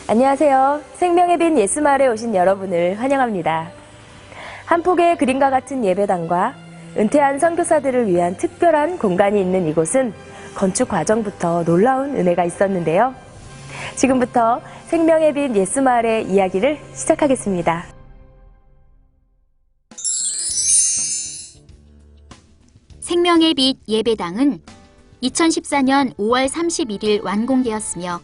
안녕하세요. 생명의 빛 예수마을에 오신 여러분을 환영합니다. 한 폭의 그림과 같은 예배당과 은퇴한 선교사들을 위한 특별한 공간이 있는 이곳은 건축 과정부터 놀라운 은혜가 있었는데요. 지금부터 생명의 빛 예수마을의 이야기를 시작하겠습니다. 생명의 빛 예배당은 2014년 5월 31일 완공되었으며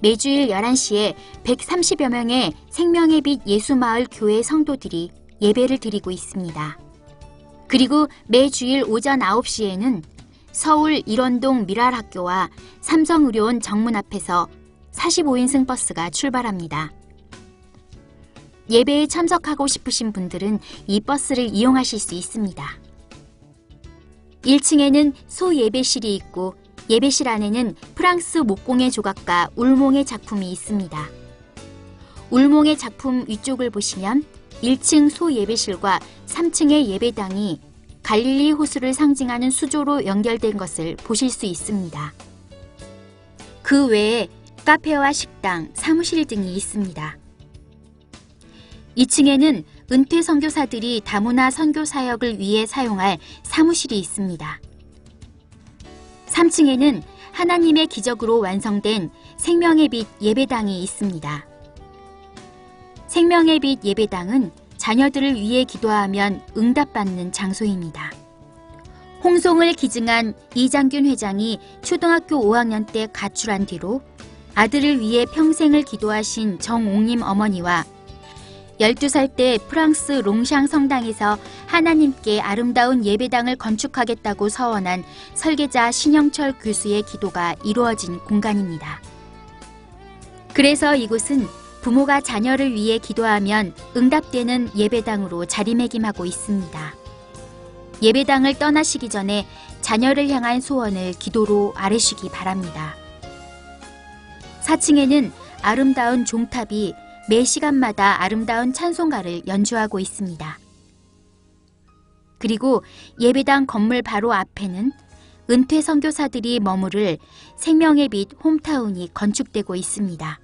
매주일 11시에 130여 명의 생명의 빛 예수마을 교회 성도들이 예배를 드리고 있습니다. 그리고 매주일 오전 9시에는 서울 일원동 미랄학교와 삼성의료원 정문 앞에서 45인승 버스가 출발합니다. 예배에 참석하고 싶으신 분들은 이 버스를 이용하실 수 있습니다. 1층에는 소예배실이 있고 예배실 안에는 프랑스 목공예 조각가 울몽의 작품이 있습니다. 울몽의 작품 위쪽을 보시면 1층 소예배실과 3층의 예배당이 갈릴리 호수를 상징하는 수조로 연결된 것을 보실 수 있습니다. 그 외에 카페와 식당, 사무실 등이 있습니다. 2층에는 은퇴 선교사들이 다문화 선교 사역을 위해 사용할 사무실이 있습니다. 3층에는 하나님의 기적으로 완성된 생명의 빛 예배당이 있습니다. 생명의 빛 예배당은 자녀들을 위해 기도하면 응답받는 장소입니다. 홍송을 기증한 이장균 회장이 초등학교 5학년 때 가출한 뒤로 아들을 위해 평생을 기도하신 정옥님 어머니와 12살 때 프랑스 롱샹 성당에서 하나님께 아름다운 예배당을 건축하겠다고 서원한 설계자 신영철 교수의 기도가 이루어진 공간입니다. 그래서 이곳은 부모가 자녀를 위해 기도하면 응답되는 예배당으로 자리매김하고 있습니다. 예배당을 떠나시기 전에 자녀를 향한 소원을 기도로 아뢰시기 바랍니다. 4층에는 아름다운 종탑이 매 시간마다 아름다운 찬송가를 연주하고 있습니다. 그리고 예배당 건물 바로 앞에는 은퇴 선교사들이 머무를 생명의 빛 홈타운이 건축되고 있습니다.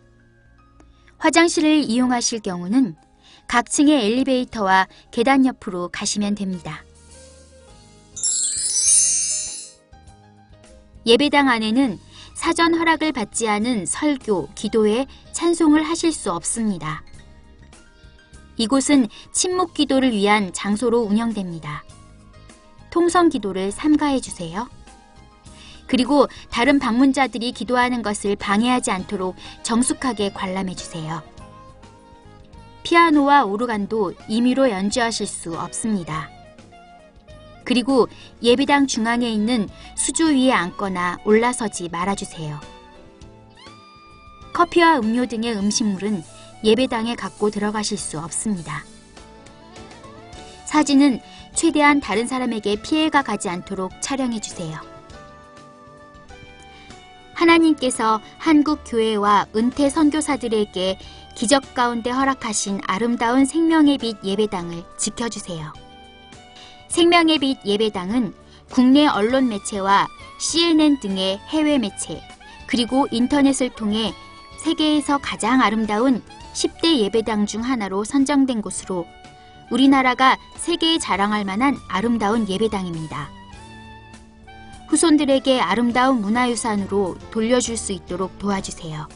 화장실을 이용하실 경우는 각 층의 엘리베이터와 계단 옆으로 가시면 됩니다. 예배당 안에는 사전 허락을 받지 않은 설교, 기도회, 찬송을 하실 수 없습니다. 이곳은 침묵 기도를 위한 장소로 운영됩니다. 통성 기도를 삼가해 주세요. 그리고 다른 방문자들이 기도하는 것을 방해하지 않도록 정숙하게 관람해 주세요. 피아노와 오르간도 임의로 연주하실 수 없습니다. 그리고 예배당 중앙에 있는 수조 위에 앉거나 올라서지 말아주세요. 커피와 음료 등의 음식물은 예배당에 갖고 들어가실 수 없습니다. 사진은 최대한 다른 사람에게 피해가 가지 않도록 촬영해 주세요. 하나님께서 한국 교회와 은퇴 선교사들에게 기적 가운데 허락하신 아름다운 생명의 빛 예배당을 지켜주세요. 생명의 빛 예배당은 국내 언론 매체와 CNN 등의 해외 매체, 그리고 인터넷을 통해 세계에서 가장 아름다운 10대 예배당 중 하나로 선정된 곳으로 우리나라가 세계에 자랑할 만한 아름다운 예배당입니다. 후손들에게 아름다운 문화유산으로 돌려줄 수 있도록 도와주세요.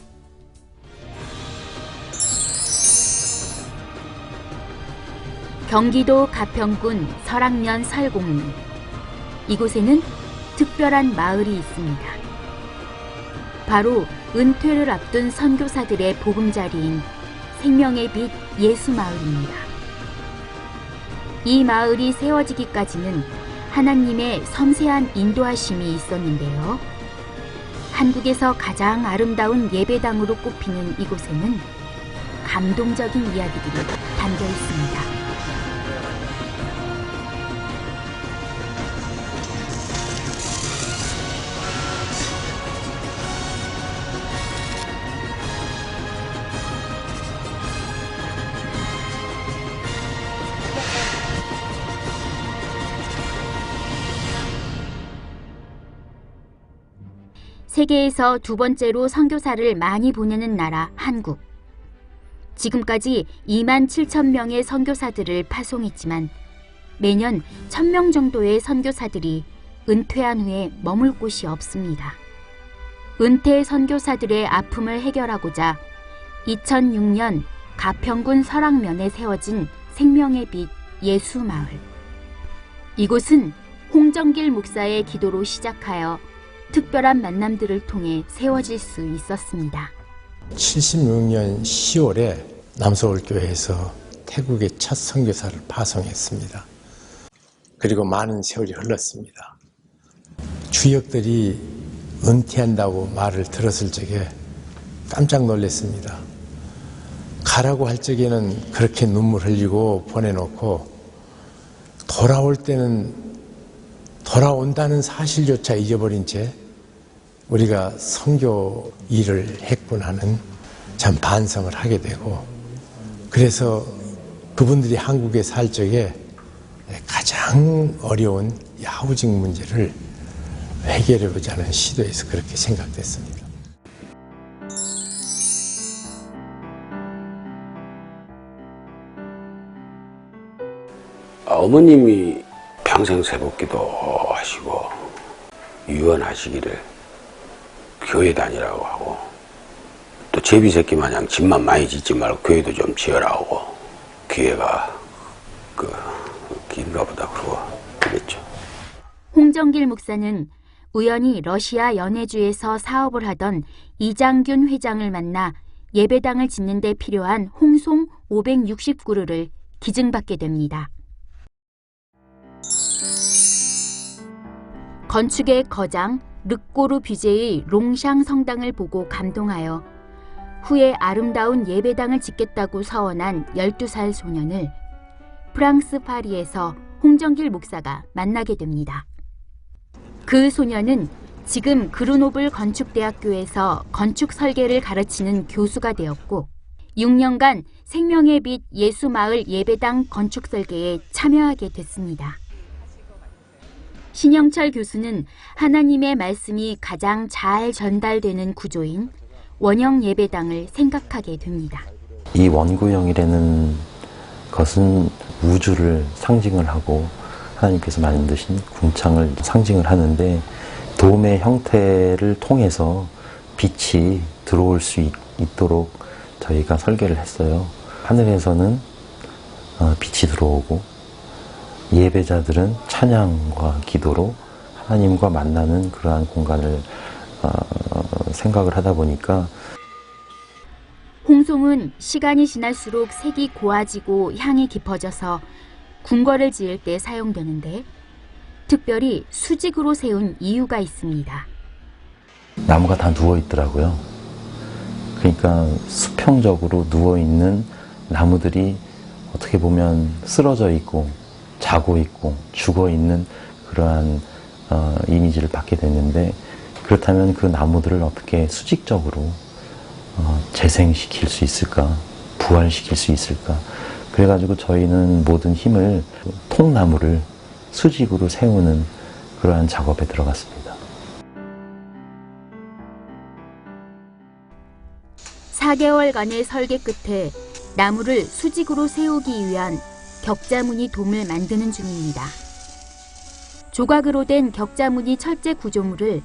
경기도 가평군 설악면 설곡리. 이곳에는 특별한 마을이 있습니다. 바로 은퇴를 앞둔 선교사들의 보금자리인 생명의 빛 예수마을입니다. 이 마을이 세워지기까지는 하나님의 섬세한 인도하심이 있었는데요. 한국에서 가장 아름다운 예배당으로 꼽히는 이곳에는 감동적인 이야기들이 담겨 있습니다. 세계에서 두 번째로 선교사를 많이 보내는 나라 한국. 지금까지 2만 7천 명의 선교사들을 파송했지만 매년 1,000명 정도의 선교사들이 은퇴한 후에 머물 곳이 없습니다. 은퇴 선교사들의 아픔을 해결하고자 2006년 가평군 설악면에 세워진 생명의 빛 예수마을. 이곳은 홍정길 목사의 기도로 시작하여 특별한 만남들을 통해 세워질 수 있었습니다. 76년 10월에 남서울교회에서 태국의 첫 선교사를 파송했습니다. 그리고 많은 세월이 흘렀습니다. 주역들이 은퇴한다고 말을 들었을 적에 깜짝 놀랐습니다. 가라고 할 적에는 그렇게 눈물 흘리고 보내놓고 돌아올 때는 돌아온다는 사실조차 잊어버린 채 우리가 선교 일을 했구나는 참 반성을 하게 되고, 그래서 그분들이 한국에 살 적에 가장 어려운 하우징 문제를 해결해보자는 시도에서 그렇게 생각됐습니다. 어머님이 평생 새벽기도 하시고 유언하시기를 교회 다니라고 하고, 또 제비 새끼 마냥 집만 많이 짓지 말고 교회도 좀 지어라 하고, 기회가 긴가 보다 그러고 그랬죠. 홍정길 목사는 우연히 러시아 연해주에서 사업을 하던 이장균 회장을 만나 예배당을 짓는 데 필요한 홍송 560그루를 기증받게 됩니다. 건축의 거장 르꼬르 뷔제의 롱샹 성당을 보고 감동하여 후에 아름다운 예배당을 짓겠다고 서원한 12살 소년을 프랑스 파리에서 홍정길 목사가 만나게 됩니다. 그 소년은 지금 그르노블 건축대학교에서 건축 설계를 가르치는 교수가 되었고 6년간 생명의 빛 예수마을 예배당 건축 설계에 참여하게 됐습니다. 신영철 교수는 하나님의 말씀이 가장 잘 전달되는 구조인 원형 예배당을 생각하게 됩니다. 이 원구형이라는 것은 우주를 상징을 하고 하나님께서 만드신 궁창을 상징을 하는데, 돔의 형태를 통해서 빛이 들어올 수 있도록 저희가 설계를 했어요. 하늘에서는 빛이 들어오고 예배자들은 찬양과 기도로 하나님과 만나는 그러한 공간을 생각을 하다 보니까, 홍송은 시간이 지날수록 색이 고와지고 향이 깊어져서 궁궐을 지을 때 사용되는데 특별히 수직으로 세운 이유가 있습니다. 나무가 다 누워 있더라고요. 그러니까 수평적으로 누워 있는 나무들이 어떻게 보면 쓰러져 있고 자고 있고 죽어 있는 그러한 이미지를 받게 됐는데, 그렇다면 그 나무들을 어떻게 수직적으로 재생시킬 수 있을까, 부활시킬 수 있을까. 그래가지고 저희는 모든 힘을 통나무를 수직으로 세우는 그러한 작업에 들어갔습니다. 4개월간의 설계 끝에 나무를 수직으로 세우기 위한 격자무늬 돔을 만드는 중입니다. 조각으로 된 격자무늬 철제 구조물을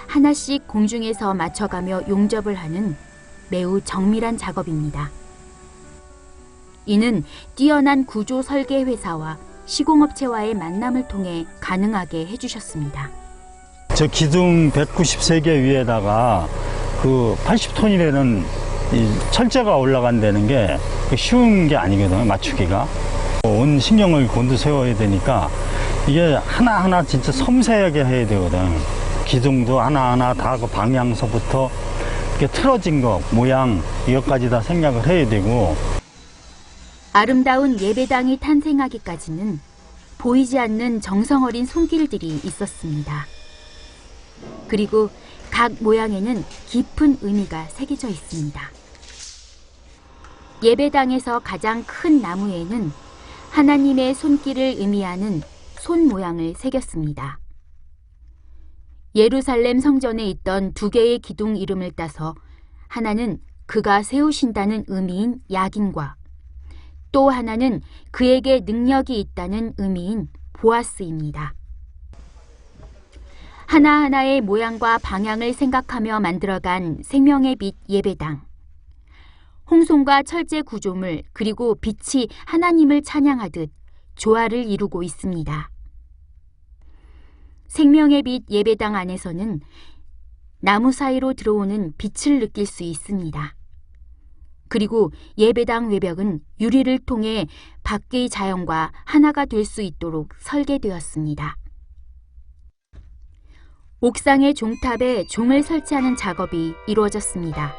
하나씩 공중에서 맞춰가며 용접을 하는 매우 정밀한 작업입니다. 이는 뛰어난 구조 설계 회사와 시공업체와의 만남을 통해 가능하게 해주셨습니다. 저 기둥 193개 위에다가 그 80톤이라는 이 철제가 올라간다는 게 쉬운 게 아니거든요, 맞추기가. 온 신경을 곤두세워야 되니까 이게 하나하나 진짜 섬세하게 해야 되거든. 기둥도 하나하나 다 그 방향서부터 이렇게 틀어진 거, 모양, 이것까지 다 생각을 해야 되고. 아름다운 예배당이 탄생하기까지는 보이지 않는 정성 어린 손길들이 있었습니다. 그리고 각 모양에는 깊은 의미가 새겨져 있습니다. 예배당에서 가장 큰 나무에는 하나님의 손길을 의미하는 손 모양을 새겼습니다. 예루살렘 성전에 있던 두 개의 기둥 이름을 따서 하나는 그가 세우신다는 의미인 야긴과 또 하나는 그에게 능력이 있다는 의미인 보아스입니다. 하나하나의 모양과 방향을 생각하며 만들어간 생명의 빛 예배당. 홍송과 철제 구조물 그리고 빛이 하나님을 찬양하듯 조화를 이루고 있습니다. 생명의 빛 예배당 안에서는 나무 사이로 들어오는 빛을 느낄 수 있습니다. 그리고 예배당 외벽은 유리를 통해 밖의 자연과 하나가 될 수 있도록 설계되었습니다. 옥상의 종탑에 종을 설치하는 작업이 이루어졌습니다.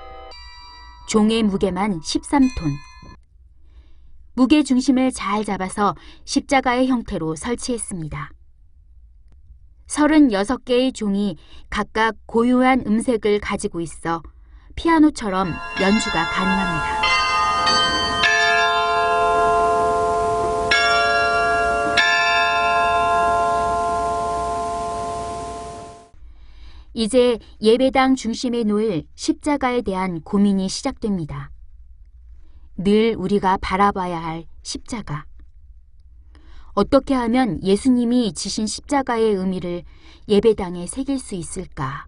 종의 무게만 13톤. 무게 중심을 잘 잡아서 십자가의 형태로 설치했습니다. 36개의 종이 각각 고유한 음색을 가지고 있어 피아노처럼 연주가 가능합니다. 이제 예배당 중심에 놓일 십자가에 대한 고민이 시작됩니다. 늘 우리가 바라봐야 할 십자가. 어떻게 하면 예수님이 지신 십자가의 의미를 예배당에 새길 수 있을까?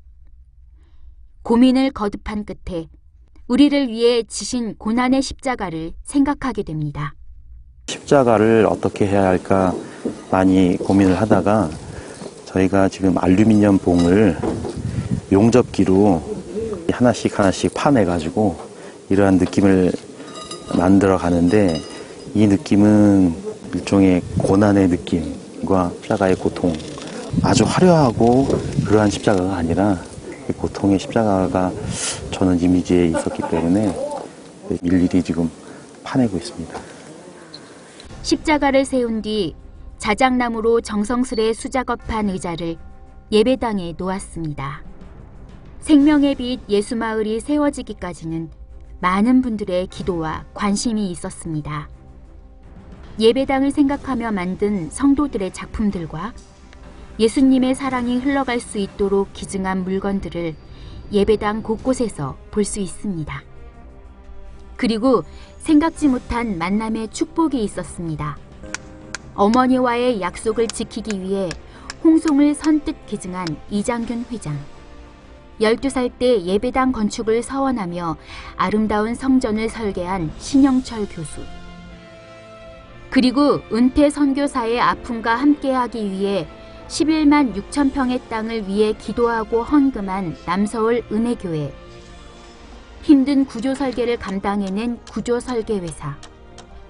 고민을 거듭한 끝에 우리를 위해 지신 고난의 십자가를 생각하게 됩니다. 십자가를 어떻게 해야 할까 많이 고민을 하다가 저희가 지금 알루미늄 봉을 용접기로 하나씩 파내가지고 이러한 느낌을 만들어 가는데, 이 느낌은 일종의 고난의 느낌과 십자가의 고통, 아주 화려하고 그러한 십자가가 아니라 고통의 십자가가 저는 이미지에 있었기 때문에 일일이 지금 파내고 있습니다. 십자가를 세운 뒤 자작나무로 정성스레 수작업한 의자를 예배당에 놓았습니다. 생명의 빛 예수마을이 세워지기까지는 많은 분들의 기도와 관심이 있었습니다. 예배당을 생각하며 만든 성도들의 작품들과 예수님의 사랑이 흘러갈 수 있도록 기증한 물건들을 예배당 곳곳에서 볼 수 있습니다. 그리고 생각지 못한 만남의 축복이 있었습니다. 어머니와의 약속을 지키기 위해 홍송을 선뜻 기증한 이장균 회장. 12살 때 예배당 건축을 서원하며 아름다운 성전을 설계한 신영철 교수. 그리고 은퇴 선교사의 아픔과 함께하기 위해 11만 6천 평의 땅을 위해 기도하고 헌금한 남서울 은혜교회. 힘든 구조 설계를 감당해낸 구조설계회사.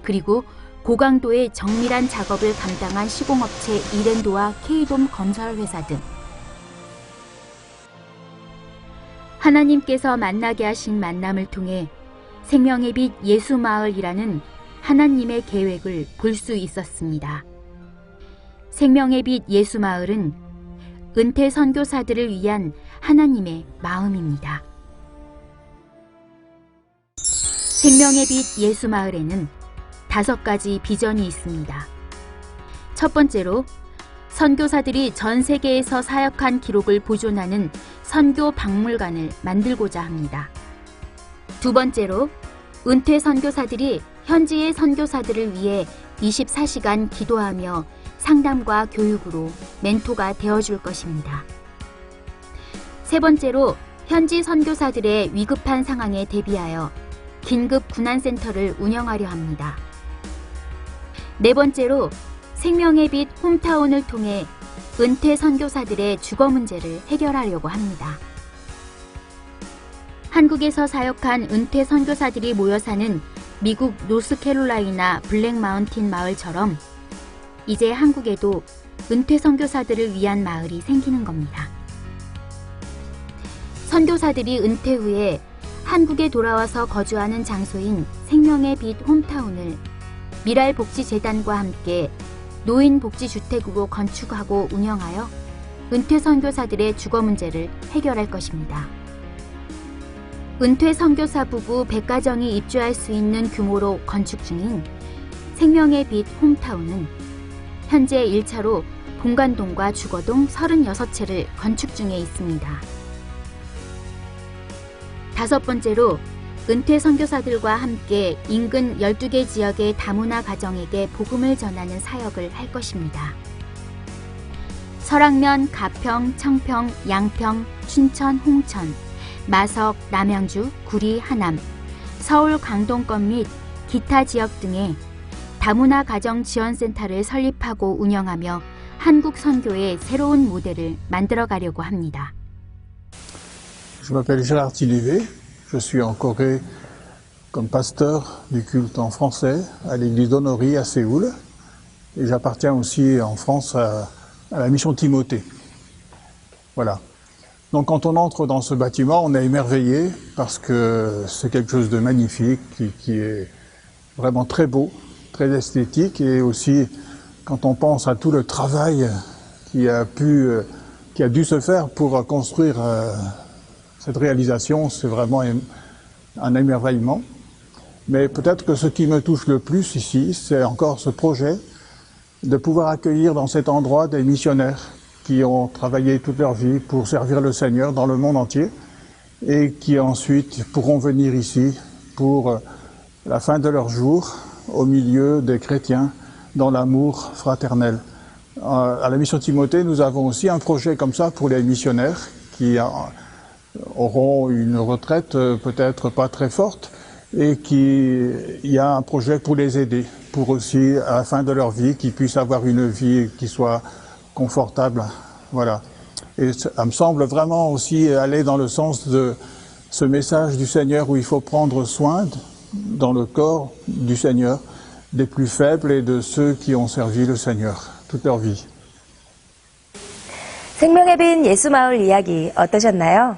그리고 고강도의 정밀한 작업을 감당한 시공업체 이랜도와 K돔 건설회사 등. 하나님께서 만나게 하신 만남을 통해 생명의 빛 예수마을이라는 하나님의 계획을 볼 수 있었습니다. 생명의 빛 예수마을은 은퇴 선교사들을 위한 하나님의 마음입니다. 생명의 빛 예수마을에는 5가지 비전이 있습니다. 첫 번째로, 선교사들이 전 세계에서 사역한 기록을 보존하는 선교 박물관을 만들고자 합니다. 두 번째로, 은퇴 선교사들이 현지의 선교사들을 위해 24시간 기도하며 상담과 교육으로 멘토가 되어줄 것입니다. 세 번째로, 현지 선교사들의 위급한 상황에 대비하여 긴급 군안센터를 운영하려 합니다. 네 번째로, 생명의 빛 홈타운을 통해 은퇴 선교사들의 주거 문제를 해결하려고 합니다. 한국에서 사역한 은퇴 선교사들이 모여 사는 미국 노스캐롤라이나 블랙마운틴 마을처럼 이제 한국에도 은퇴 선교사들을 위한 마을이 생기는 겁니다. 선교사들이 은퇴 후에 한국에 돌아와서 거주하는 장소인 생명의 빛 홈타운을 미랄복지재단과 함께 노인복지주택으로 건축하고 운영하여 은퇴 선교사들의 주거 문제를 해결할 것입니다. 은퇴 선교사 부부 100가정이 입주할 수 있는 규모로 건축 중인 생명의 빛 홈타운은 현재 1차로 본관동과 주거동 36채를 건축 중에 있습니다. 5번째로, 은퇴 선교사들과 함께 인근 12개 지역의 다문화 가정에게 복음을 전하는 사역을 할 것입니다. 설악면, 가평, 청평, 양평, 춘천, 홍천, 마석, 남양주, 구리, 하남, 서울 강동권 및 기타 지역 등에 다문화 가정 지원센터를 설립하고 운영하며 한국 선교의 새로운 모델을 만들어 가려고 합니다. Je m'appelle Gérard Tillivé, je suis en Corée comme pasteur du culte en français à l'église d'Honory à Séoul et j'appartiens aussi en France à la mission Timothée. Voilà. Donc quand on entre dans ce bâtiment, on est émerveillé parce que c'est quelque chose de magnifique qui est vraiment très beau, très esthétique et aussi quand on pense à tout le travail qui a dû se faire pour construire cette réalisation, c'est vraiment un émerveillement. Mais peut-être que ce qui me touche le plus ici, c'est encore ce projet de pouvoir accueillir dans cet endroit des missionnaires qui ont travaillé toute leur vie pour servir le Seigneur dans le monde entier et qui ensuite pourront venir ici pour la fin de leur jour au milieu des chrétiens dans l'amour fraternel. À la mission Timothée, nous avons aussi un projet comme ça pour les missionnaires qui auront une retraite peut-être pas très forte et il y a un projet pour les aider, pour aussi à la fin de leur vie qu'ils puissent avoir une vie qui soit confortable. Voilà. Et ça me semble vraiment aussi aller dans le sens de ce message du Seigneur où il faut prendre soin dans le corps du Seigneur des plus faibles et de ceux qui ont servi le Seigneur toute leur vie. 생명의 빛 예수마을 이야기 어떠셨나요?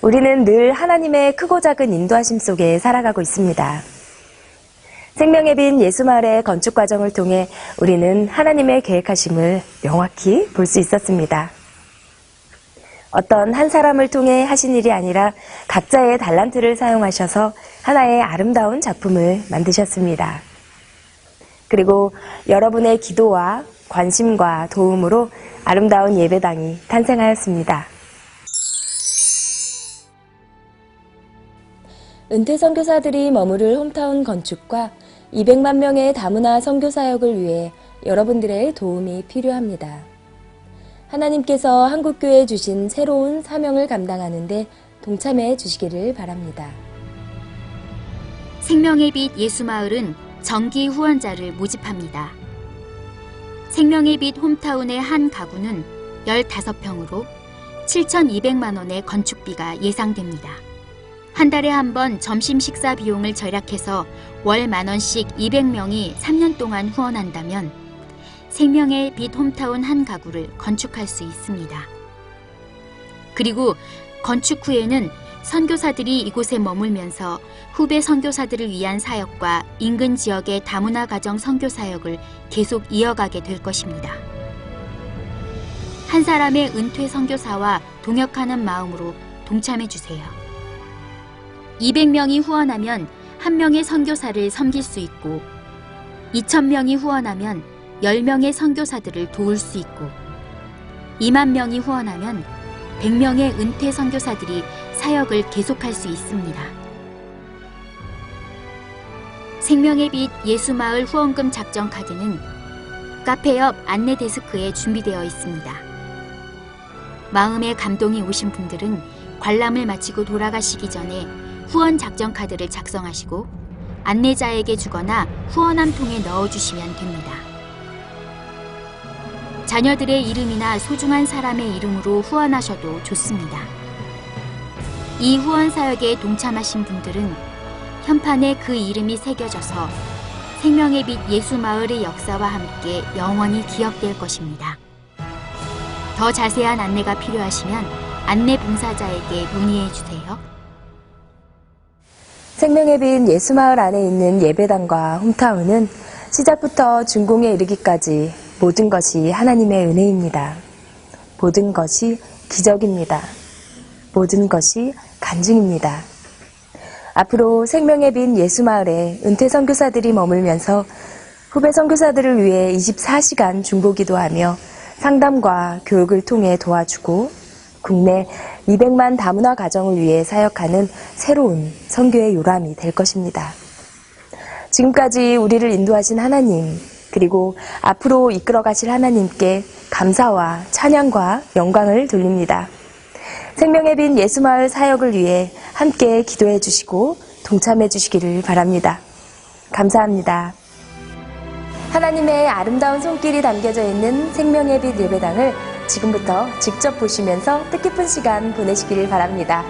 우리는 늘 하나님의 크고 작은 인도하심 속에 살아가고 있습니다. 생명의 빛 예수마을의 건축 과정을 통해 우리는 하나님의 계획하심을 명확히 볼 수 있었습니다. 어떤 한 사람을 통해 하신 일이 아니라 각자의 달란트를 사용하셔서 하나의 아름다운 작품을 만드셨습니다. 그리고 여러분의 기도와 관심과 도움으로 아름다운 예배당이 탄생하였습니다. 은퇴 선교사들이 머무를 홈타운 건축과 200만 명의 다문화 선교 사역을 위해 여러분들의 도움이 필요합니다. 하나님께서 한국교회에 주신 새로운 사명을 감당하는 데 동참해 주시기를 바랍니다. 생명의 빛 예수마을은 정기 후원자를 모집합니다. 생명의 빛 홈타운의 한 가구는 15평으로 7,200만 원의 건축비가 예상됩니다. 한 달에 한 번 점심 식사 비용을 절약해서 월 10,000원씩 200명이 3년 동안 후원한다면 생명의 빛 홈타운 한 가구를 건축할 수 있습니다. 그리고 건축 후에는 선교사들이 이곳에 머물면서 후배 선교사들을 위한 사역과 인근 지역의 다문화 가정 선교 사역을 계속 이어가게 될 것입니다. 한 사람의 은퇴 선교사와 동역하는 마음으로 동참해 주세요. 200명이 후원하면 1명의 선교사를 섬길 수 있고 2,000명이 후원하면 10명의 선교사들을 도울 수 있고 2만 명이 후원하면 100명의 은퇴 선교사들이 사역을 계속할 수 있습니다. 생명의 빛 예수마을 후원금 작정 카드는 카페 옆 안내 데스크에 준비되어 있습니다. 마음에 감동이 오신 분들은 관람을 마치고 돌아가시기 전에 후원 작정 카드를 작성하시고 안내자에게 주거나 후원함 통에 넣어주시면 됩니다. 자녀들의 이름이나 소중한 사람의 이름으로 후원하셔도 좋습니다. 이 후원 사역에 동참하신 분들은 현판에 그 이름이 새겨져서 생명의 빛 예수마을의 역사와 함께 영원히 기억될 것입니다. 더 자세한 안내가 필요하시면 안내 봉사자에게 문의해 주세요. 생명의 빛 예수마을 안에 있는 예배당과 홈타운은 시작부터 준공에 이르기까지 모든 것이 하나님의 은혜입니다. 모든 것이 기적입니다. 모든 것이 간증입니다. 앞으로 생명의 빛 예수마을에 은퇴 선교사들이 머물면서 후배 선교사들을 위해 24시간 중보기도하며 상담과 교육을 통해 도와주고 국내 200만 다문화 가정을 위해 사역하는 새로운 선교의 요람이 될 것입니다. 지금까지 우리를 인도하신 하나님, 그리고 앞으로 이끌어 가실 하나님께 감사와 찬양과 영광을 돌립니다. 생명의 빛 예수마을 사역을 위해 함께 기도해 주시고 동참해 주시기를 바랍니다. 감사합니다. 하나님의 아름다운 손길이 담겨져 있는 생명의 빛 예배당을 지금부터 직접 보시면서 뜻깊은 시간 보내시기를 바랍니다.